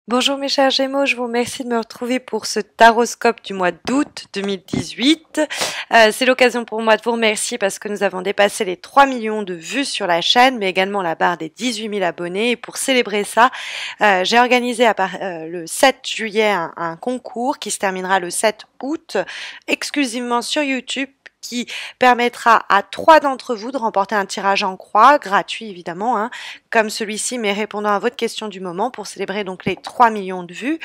Bonjour mes chers Gémeaux, je vous remercie de me retrouver pour ce taroscope du mois d'août 2018. C'est l'occasion pour moi de vous remercier parce que nous avons dépassé les 3 millions de vues sur la chaîne, mais également la barre des 18 000 abonnés. Et pour célébrer ça, j'ai organisé le 7 juillet un concours qui se terminera le 7 août, exclusivement sur YouTube, qui permettra à 3 d'entre vous de remporter un tirage en croix, gratuit évidemment, hein, comme celui-ci, mais répondant à votre question du moment pour célébrer donc les 3 millions de vues.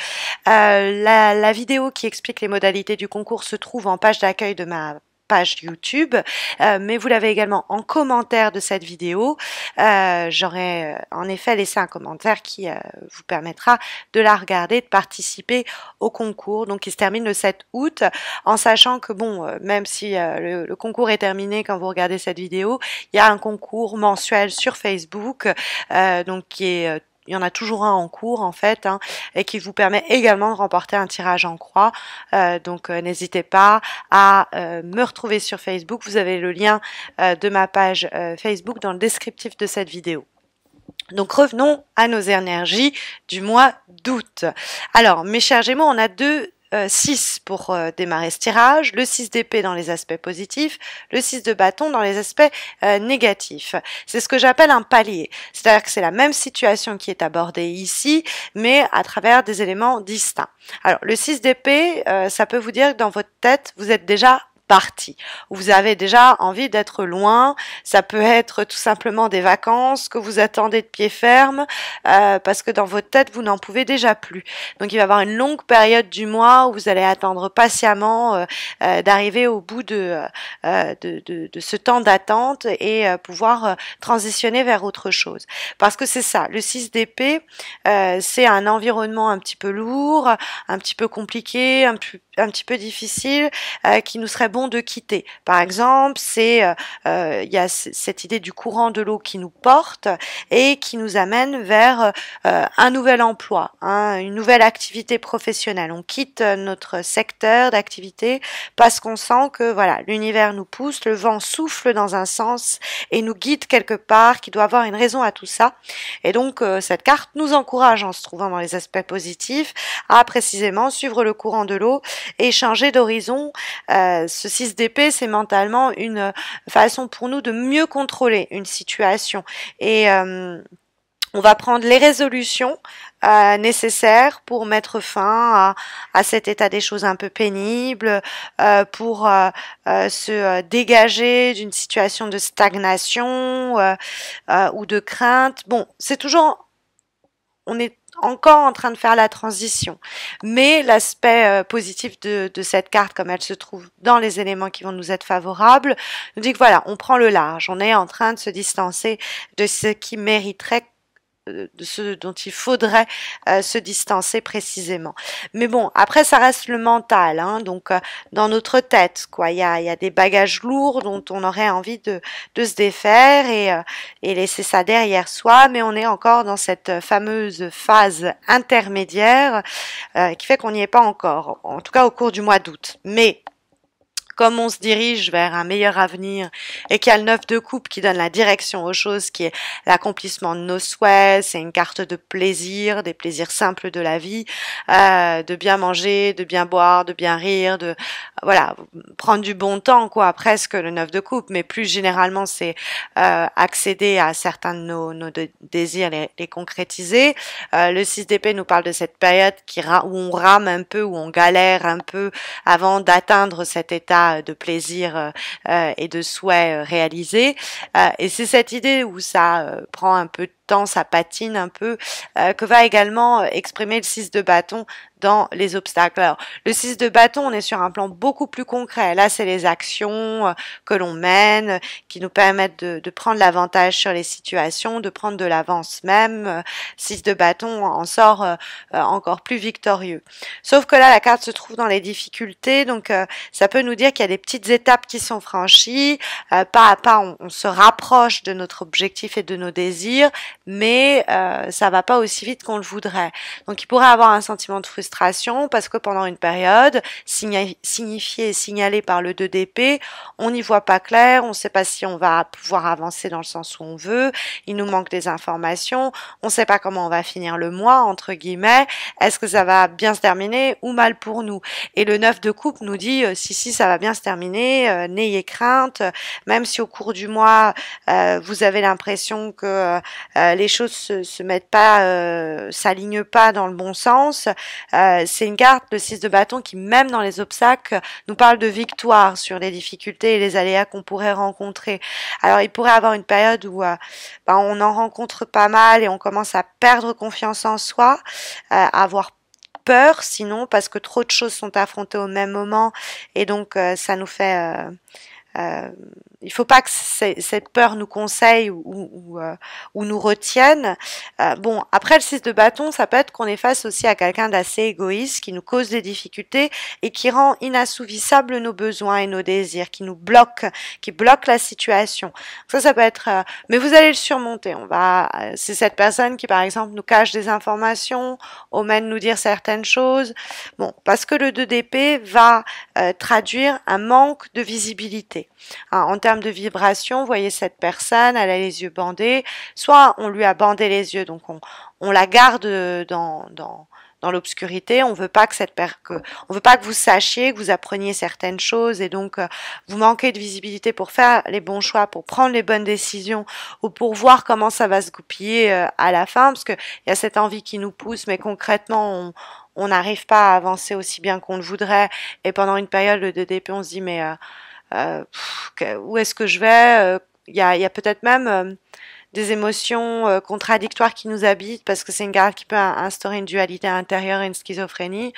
La vidéo qui explique les modalités du concours se trouve en page d'accueil de ma page YouTube, mais vous l'avez également en commentaire de cette vidéo. J'aurais en effet laissé un commentaire qui vous permettra de la regarder, de participer au concours, donc qui se termine le 7 août, en sachant que bon, même si le concours est terminé quand vous regardez cette vidéo, il y a un concours mensuel sur Facebook, donc qui est il y en a toujours un en cours en fait, hein, et qui vous permet également de remporter un tirage en croix. Donc n'hésitez pas à me retrouver sur Facebook. Vous avez le lien de ma page Facebook dans le descriptif de cette vidéo. Donc revenons à nos énergies du mois d'août. Alors mes chers Gémeaux, on a 6 pour démarrer ce tirage, le 6 d'épée dans les aspects positifs, le 6 de bâton dans les aspects négatifs. C'est ce que j'appelle un palier, c'est-à-dire que c'est la même situation qui est abordée ici, mais à travers des éléments distincts. Alors le 6 d'épée, ça peut vous dire que dans votre tête, vous êtes déjà parti. Vous avez déjà envie d'être loin. Ça peut être tout simplement des vacances que vous attendez de pied ferme parce que dans votre tête, vous n'en pouvez déjà plus. Donc, il va y avoir une longue période du mois où vous allez attendre patiemment d'arriver au bout de ce temps d'attente et pouvoir transitionner vers autre chose. Parce que c'est ça, le 6 d'épée, c'est un environnement un petit peu lourd, un petit peu compliqué, un petit peu difficile, qui nous serait bon de quitter. Par exemple, il y a cette idée du courant de l'eau qui nous porte et qui nous amène vers un nouvel emploi, hein, une nouvelle activité professionnelle. On quitte notre secteur d'activité parce qu'on sent que voilà, l'univers nous pousse, le vent souffle dans un sens et nous guide quelque part, qui doit avoir une raison à tout ça. Et donc cette carte nous encourage, en se trouvant dans les aspects positifs, à précisément suivre le courant de l'eau et changer d'horizon. Ce 6 d'épée, c'est mentalement une façon pour nous de mieux contrôler une situation. Et on va prendre les résolutions nécessaires pour mettre fin à cet état des choses un peu pénible, pour se dégager d'une situation de stagnation ou de crainte. Bon, c'est toujours, on est encore en train de faire la transition. Mais l'aspect positif de cette carte, comme elle se trouve dans les éléments qui vont nous être favorables, nous dit que voilà, on prend le large, on est en train de se distancer de ce qui mériterait, de ce dont il faudrait se distancer précisément. Mais bon, après ça reste le mental, hein, donc dans notre tête, quoi. Il y a des bagages lourds dont on aurait envie de se défaire et laisser ça derrière soi, mais on est encore dans cette fameuse phase intermédiaire qui fait qu'on n'y est pas encore, en tout cas au cours du mois d'août. Mais comme on se dirige vers un meilleur avenir et qu'il y a le 9 de coupe qui donne la direction aux choses, qui est l'accomplissement de nos souhaits, c'est une carte de plaisir, des plaisirs simples de la vie, de bien manger, de bien boire, de bien rire, de voilà, prendre du bon temps, quoi, presque le 9 de coupe, mais plus généralement c'est accéder à certains de nos désirs, les concrétiser. Le 6 d'épée nous parle de cette période où on rame un peu, où on galère un peu avant d'atteindre cet état de plaisir et de souhait réalisé. Et c'est cette idée où ça prend un peu de temps, ça patine un peu, que va également exprimer le 6 de bâton dans les obstacles. Alors, le 6 de bâton, on est sur un plan beaucoup plus concret. Là, c'est les actions que l'on mène, qui nous permettent de prendre l'avantage sur les situations, de prendre de l'avance même. 6 de bâton en sort encore plus victorieux. Sauf que là, la carte se trouve dans les difficultés, donc ça peut nous dire qu'il y a des petites étapes qui sont franchies, pas à pas, on se rapproche de notre objectif et de nos désirs, mais ça va pas aussi vite qu'on le voudrait. Donc il pourrait avoir un sentiment de frustration parce que pendant une période, signifiée et signalée par le 2 d'épée, on n'y voit pas clair, on ne sait pas si on va pouvoir avancer dans le sens où on veut, il nous manque des informations, on ne sait pas comment on va finir le mois, entre guillemets, est-ce que ça va bien se terminer ou mal pour nous? Et le 9 de coupe nous dit si ça va bien se terminer, n'ayez crainte, même si au cours du mois vous avez l'impression que les choses se mettent pas, s'alignent pas dans le bon sens, c'est une carte, le 6 de bâton, qui même dans les obstacles nous parle de victoire sur les difficultés et les aléas qu'on pourrait rencontrer. Alors il pourrait avoir une période où on en rencontre pas mal et on commence à perdre confiance en soi, à avoir peur sinon parce que trop de choses sont affrontées au même moment et donc ça nous fait il faut pas que cette peur nous conseille ou nous retienne. Bon, après le 6 de bâton, ça peut être qu'on est face aussi à quelqu'un d'assez égoïste qui nous cause des difficultés et qui rend inassouvissable nos besoins et nos désirs, qui nous bloque, qui bloque la situation. Ça peut être. Mais vous allez le surmonter. C'est cette personne qui, par exemple, nous cache des informations, omet de nous dire certaines choses. Bon, parce que le 2 d'épée va traduire un manque de visibilité. En termes de vibration, vous voyez cette personne, elle a les yeux bandés, soit on lui a bandé les yeux, donc on la garde dans l'obscurité, on veut pas on veut pas que vous sachiez, que vous appreniez certaines choses et donc vous manquez de visibilité pour faire les bons choix, pour prendre les bonnes décisions ou pour voir comment ça va se goupiller à la fin, parce que il y a cette envie qui nous pousse, mais concrètement on n'arrive pas à avancer aussi bien qu'on le voudrait et pendant une période le DDP on se dit mais où est-ce que je vais? Il y a peut-être même des émotions contradictoires qui nous habitent parce que c'est une garde qui peut instaurer une dualité intérieure et une schizophrénie.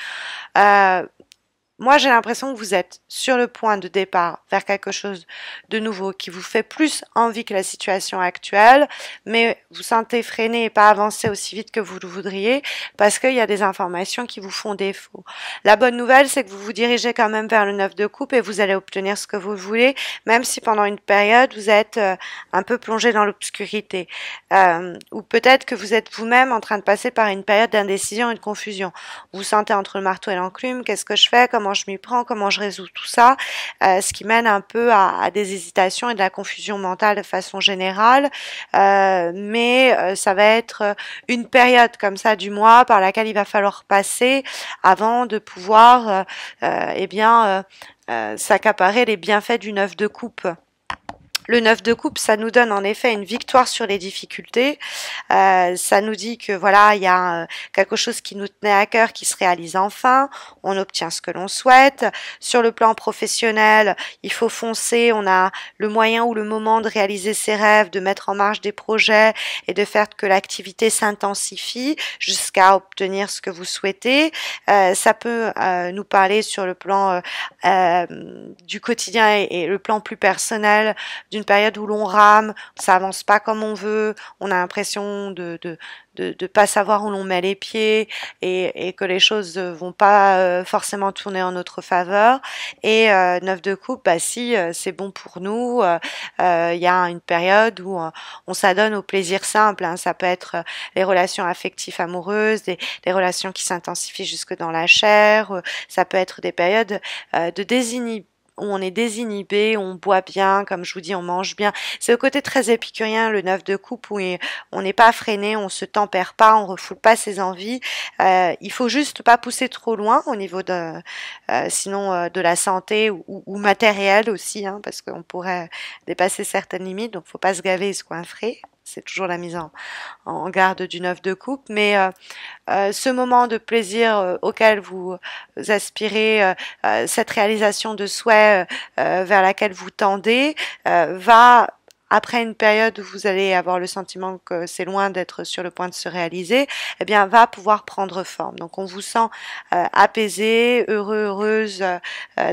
Moi, j'ai l'impression que vous êtes sur le point de départ vers quelque chose de nouveau qui vous fait plus envie que la situation actuelle, mais vous sentez freiner et pas avancer aussi vite que vous le voudriez parce qu'il y a des informations qui vous font défaut. La bonne nouvelle, c'est que vous vous dirigez quand même vers le 9 de coupe et vous allez obtenir ce que vous voulez, même si pendant une période, vous êtes un peu plongé dans l'obscurité. Ou peut-être que vous êtes vous-même en train de passer par une période d'indécision et de confusion. Vous vous sentez entre le marteau et l'enclume, qu'est-ce que je fais? Comment je m'y prends, comment je résous tout ça, ce qui mène un peu à des hésitations et de la confusion mentale de façon générale, mais ça va être une période comme ça du mois par laquelle il va falloir passer avant de pouvoir s'accaparer les bienfaits du 9 de coupe. Le 9 de coupe, ça nous donne en effet une victoire sur les difficultés. Ça nous dit que voilà, il y a quelque chose qui nous tenait à cœur qui se réalise enfin. On obtient ce que l'on souhaite. Sur le plan professionnel, il faut foncer. On a le moyen ou le moment de réaliser ses rêves, de mettre en marche des projets et de faire que l'activité s'intensifie jusqu'à obtenir ce que vous souhaitez. Ça peut nous parler sur le plan du quotidien et le plan plus personnel d'une période où l'on rame, ça avance pas comme on veut, on a l'impression de pas savoir où l'on met les pieds et que les choses vont pas forcément tourner en notre faveur. Et 9 de coupe, si c'est bon pour nous, il y a une période où on s'adonne au plaisir simple. Hein. Ça peut être les relations affectives amoureuses, des relations qui s'intensifient jusque dans la chair. Ça peut être des périodes de désinhibition où on est désinhibé, on boit bien, comme je vous dis, on mange bien. C'est le côté très épicurien, le 9 de coupe, où on n'est pas freiné, on se tempère pas, on refoule pas ses envies. Il faut juste pas pousser trop loin au niveau de de la santé ou matérielle aussi, hein, parce qu'on pourrait dépasser certaines limites, donc faut pas se gaver et se coinfrer. C'est toujours la mise en garde du 9 de coupe, mais ce moment de plaisir auquel vous aspirez, cette réalisation de souhait vers laquelle vous tendez, va, après une période où vous allez avoir le sentiment que c'est loin d'être sur le point de se réaliser, eh bien, va pouvoir prendre forme. Donc, on vous sent apaisé, heureuse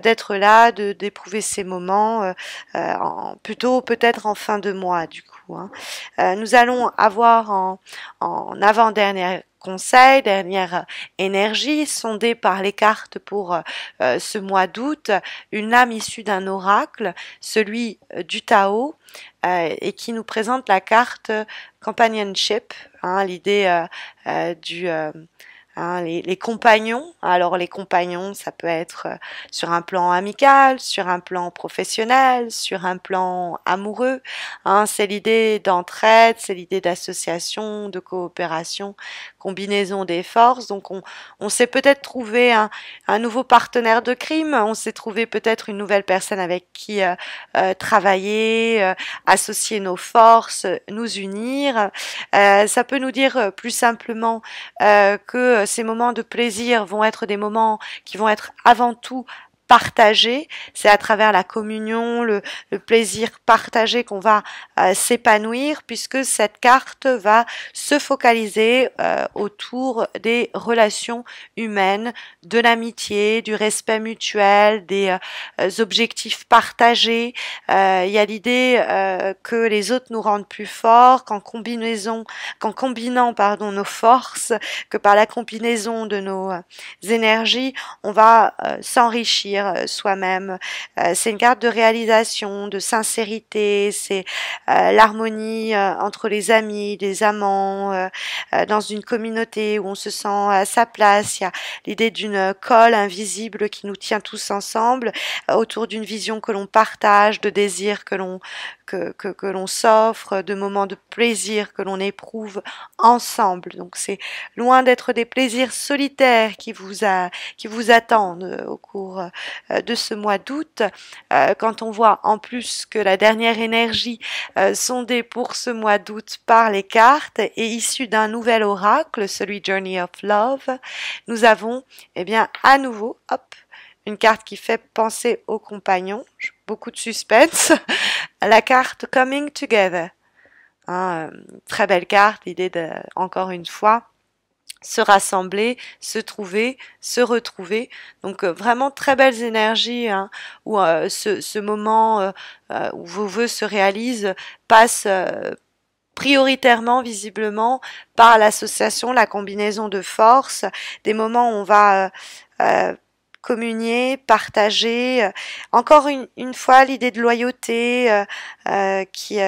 d'être là, d'éprouver ces moments, plutôt peut-être en fin de mois, du coup. Hein. Nous allons avoir en avant-dernière conseil, dernière énergie sondée par les cartes pour ce mois d'août, une lame issue d'un oracle, celui du Tao, et qui nous présente la carte companionship, hein, l'idée du hein, les compagnons. Alors les compagnons, ça peut être sur un plan amical, sur un plan professionnel, sur un plan amoureux. Hein, c'est l'idée d'entraide, c'est l'idée d'association, de coopération, combinaison des forces. Donc on s'est peut-être trouvé un nouveau partenaire de crime, on s'est trouvé peut-être une nouvelle personne avec qui travailler, associer nos forces, nous unir. Ça peut nous dire plus simplement que ces moments de plaisir vont être des moments qui vont être avant tout partagés. C'est à travers la communion, le plaisir partagé qu'on va s'épanouir, puisque cette carte va se focaliser autour des relations humaines, de l'amitié, du respect mutuel, des objectifs partagés. Il y a l'idée que les autres nous rendent plus forts, qu'en combinant nos forces, que par la combinaison de nos énergies, on va s'enrichir soi-même. C'est une carte de réalisation, de sincérité, c'est l'harmonie entre les amis, les amants, dans une communauté où on se sent à sa place. Il y a l'idée d'une colle invisible qui nous tient tous ensemble autour d'une vision que l'on partage, de désirs que l'on s'offre, de moments de plaisir que l'on éprouve ensemble. Donc c'est loin d'être des plaisirs solitaires qui vous attendent au cours de ce mois d'août. Quand on voit en plus que la dernière énergie sondée pour ce mois d'août par les cartes est issue d'un nouvel oracle, celui Journey of Love, nous avons à nouveau une carte qui fait penser aux compagnons, beaucoup de suspense, la carte Coming Together. Hein, très belle carte, l'idée de, encore une fois, se rassembler, se trouver, se retrouver. Donc vraiment très belles énergies, hein, où ce moment où vos vœux se réalisent passe prioritairement, visiblement, par l'association, la combinaison de forces, des moments où on va communier, partager. Encore une fois, l'idée de loyauté qui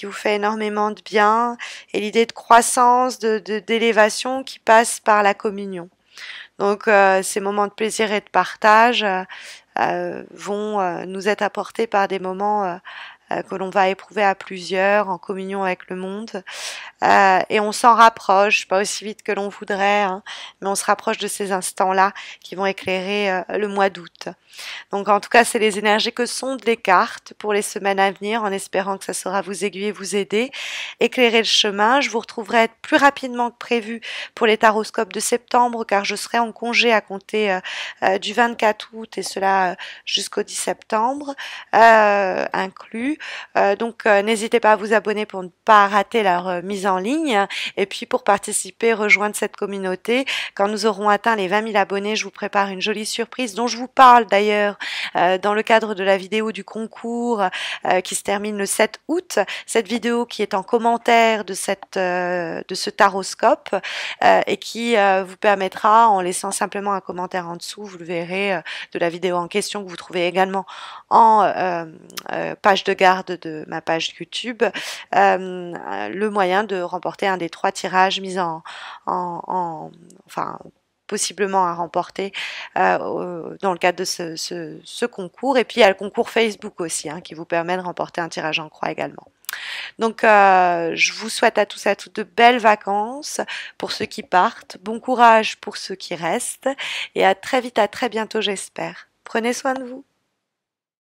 vous fait énormément de bien, et l'idée de croissance, d'élévation qui passe par la communion. Donc ces moments de plaisir et de partage vont nous être apportés par des moments que l'on va éprouver à plusieurs, en communion avec le monde. Et on s'en rapproche, pas aussi vite que l'on voudrait, hein, mais on se rapproche de ces instants-là qui vont éclairer le mois d'août. Donc en tout cas, c'est les énergies que sondent les cartes pour les semaines à venir, en espérant que ça saura vous aiguiller, vous aider, éclairer le chemin. Je vous retrouverai plus rapidement que prévu pour les taroscopes de septembre, car je serai en congé à compter du 24 août et cela jusqu'au 10 septembre inclus. Donc n'hésitez pas à vous abonner pour ne pas rater leur mise en ligne, et puis pour participer, rejoindre cette communauté. Quand nous aurons atteint les 20 000 abonnés, je vous prépare une jolie surprise dont je vous parle d'ailleurs dans le cadre de la vidéo du concours qui se termine le 7 août. Cette vidéo qui est en commentaire de ce taroscope et qui vous permettra, en laissant simplement un commentaire en dessous, vous le verrez, de la vidéo en question, que vous trouvez également en page de garde de ma page YouTube, le moyen de remporter un des 3 tirages mis enfin possiblement à remporter dans le cadre de ce concours. Et puis il y a le concours Facebook aussi, hein, qui vous permet de remporter un tirage en croix également. Donc je vous souhaite à tous et à toutes de belles vacances pour ceux qui partent, bon courage pour ceux qui restent, et à très vite, à très bientôt j'espère. Prenez soin de vous.